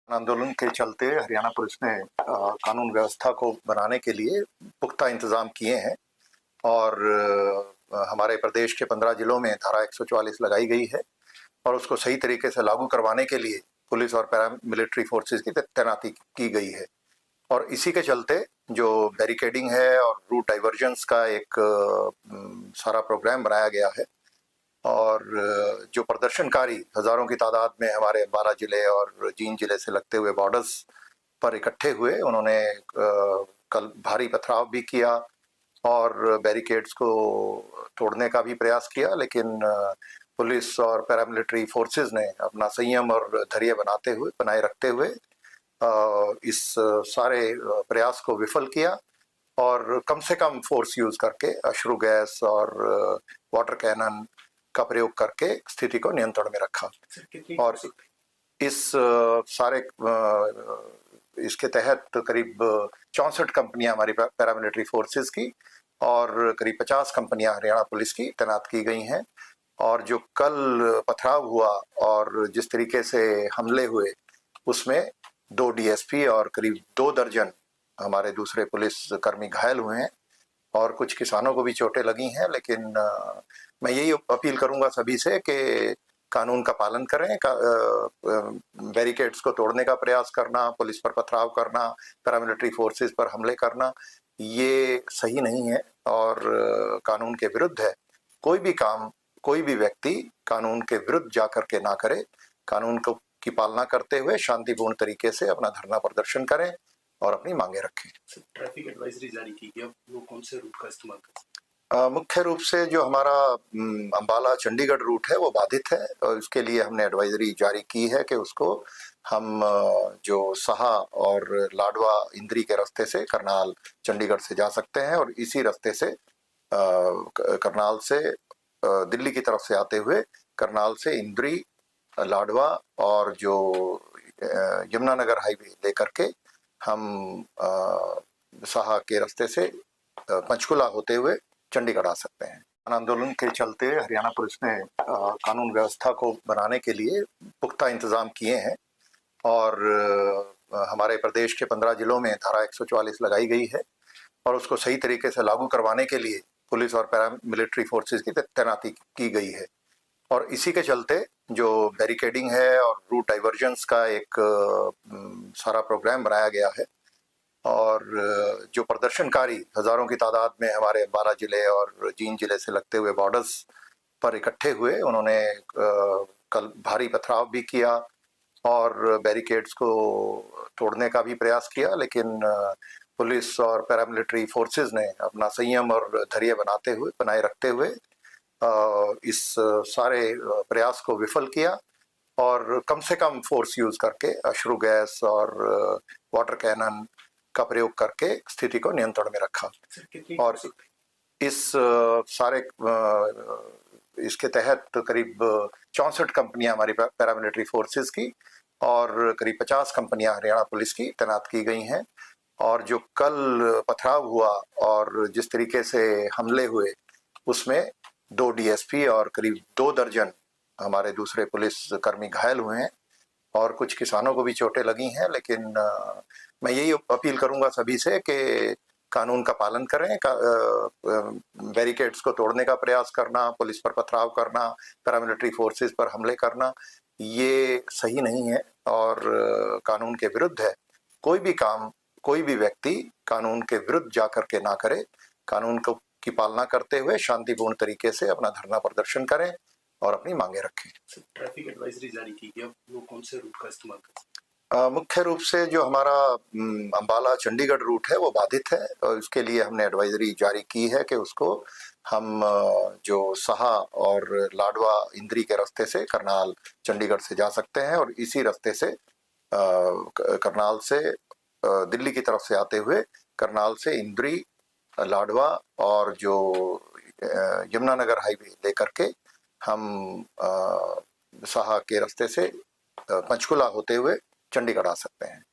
आंदोलन के चलते हरियाणा पुलिस ने कानून व्यवस्था को बनाने के लिए पुख्ता इंतजाम किए हैं और हमारे प्रदेश के 15 जिलों में धारा 144 लगाई गई है और उसको सही तरीके से लागू करवाने के लिए पुलिस और पैरा मिलिट्री फोर्सेस की तैनाती की गई है। और इसी के चलते जो बैरिकेडिंग है और रूट डाइवर्जंस का एक सारा प्रोग्राम बनाया गया है और जो प्रदर्शनकारी हजारों की तादाद में हमारे अम्बाला जिले और जींद जिले से लगते हुए बॉर्डर्स पर इकट्ठे हुए, उन्होंने कल भारी पथराव भी किया और बैरिकेड्स को तोड़ने का भी प्रयास किया, लेकिन पुलिस और पैरामिलिट्री फोर्सेस ने अपना संयम और धैर्य बनाए रखते हुए इस सारे प्रयास को विफल किया और कम से कम फोर्स यूज करके अश्रु गैस और वाटर कैनन का प्रयोग करके स्थिति को नियंत्रण में रखा। और इस सारे इसके तहत करीब 64 कंपनियां हमारी पैरामिलिट्री फोर्सेस की और करीब 50 कंपनियां हरियाणा पुलिस की तैनात की गई हैं। और जो कल पथराव हुआ और जिस तरीके से हमले हुए, उसमें 2 डीएसपी और करीब 2 दर्जन हमारे दूसरे पुलिस कर्मी घायल हुए हैं और कुछ किसानों को भी चोटें लगी हैं। लेकिन मैं यही अपील करूंगा सभी से कि कानून का पालन करें। बैरिकेड्स को तोड़ने का प्रयास करना, पुलिस पर पथराव करना, पैरामिलिट्री फोर्सेस पर हमले करना, ये सही नहीं है और कानून के विरुद्ध है। कोई भी काम, कोई भी व्यक्ति कानून के विरुद्ध जाकर के ना करे। कानून को की पालना करते हुए शांतिपूर्ण तरीके से अपना धरना प्रदर्शन करें और अपनी मांगे रखें। ट्रैफिक एडवाइजरी जारी की गई, वो कौन से रूट का इस्तेमाल कर सकते? मुख्य रूप से जो हमारा अम्बाला चंडीगढ़ रूट है वो बाधित है और इसके लिए हमने एडवाइजरी जारी की है कि उसको हम जो साहा और लाडवा इंद्री के रास्ते से करनाल चंडीगढ़ से जा सकते हैं और इसी रास्ते से करनाल से दिल्ली की तरफ से आते हुए करनाल से इंद्री, लाडवा और जो यमुनानगर हाईवे लेकर के हम साहा के रास्ते से पंचकुला होते हुए चंडीगढ़ आ सकते हैं। आंदोलन के चलते हरियाणा पुलिस ने कानून व्यवस्था को बनाने के लिए पुख्ता इंतजाम किए हैं और हमारे प्रदेश के 15 जिलों में धारा 144 लगाई गई है और उसको सही तरीके से लागू करवाने के लिए पुलिस और पैरा मिलिट्री फोर्सेस की तैनाती की गई है। और इसी के चलते जो बैरिकेडिंग है और रूट डाइवर्जंस का एक सारा प्रोग्राम बनाया गया है और जो प्रदर्शनकारी हजारों की तादाद में हमारे अम्बाला जिले और जींद जिले से लगते हुए बॉर्डर्स पर इकट्ठे हुए, उन्होंने कल भारी पथराव भी किया और बैरिकेड्स को तोड़ने का भी प्रयास किया, लेकिन पुलिस और पैरामिलिट्री फोर्सेस ने अपना संयम और धैर्य बनाए रखते हुए इस सारे प्रयास को विफल किया और कम से कम फोर्स यूज करके अश्रु गैस और वाटर कैनन का प्रयोग करके स्थिति को नियंत्रण में रखा। और इस सारे इसके तहत करीब 64 कंपनियां हमारी पैरामिलिट्री फोर्सेस की और करीब 50 कंपनियां हरियाणा पुलिस की तैनात की गई हैं। और जो कल पथराव हुआ और जिस तरीके से हमले हुए, उसमें 2 डीएसपी और करीब 2 दर्जन हमारे दूसरे पुलिस कर्मी घायल हुए हैं और कुछ किसानों को भी चोटें लगी हैं। लेकिन मैं यही अपील करूंगा सभी से कि कानून का पालन करें। बैरिकेड्स को तोड़ने का प्रयास करना, पुलिस पर पथराव करना, पैरामिलिट्री फोर्सेस पर हमले करना, ये सही नहीं है और कानून के विरुद्ध है। कोई भी काम, कोई भी व्यक्ति कानून के विरुद्ध जाकर के ना करे। कानून को की पालना करते हुए शांतिपूर्ण तरीके से अपना धरना प्रदर्शन करें और अपनी मांगे रखें। ट्रैफिक एडवाइजरी जारी की गई, वो कौन से रूट का इस्तेमाल कर सकते? मुख्य रूप से जो हमारा अम्बाला चंडीगढ़ रूट है वो बाधित है और इसके लिए हमने एडवाइजरी जारी की है कि उसको हम जो साहा और लाडवा इंद्री के रास्ते से करनाल चंडीगढ़ से जा सकते हैं और इसी रास्ते से करनाल से दिल्ली की तरफ से आते हुए करनाल से इंद्री, लाडवा और जो यमुनानगर हाईवे लेकर के हम साहा के रास्ते से पंचकुला होते हुए चंडीगढ़ आ सकते हैं।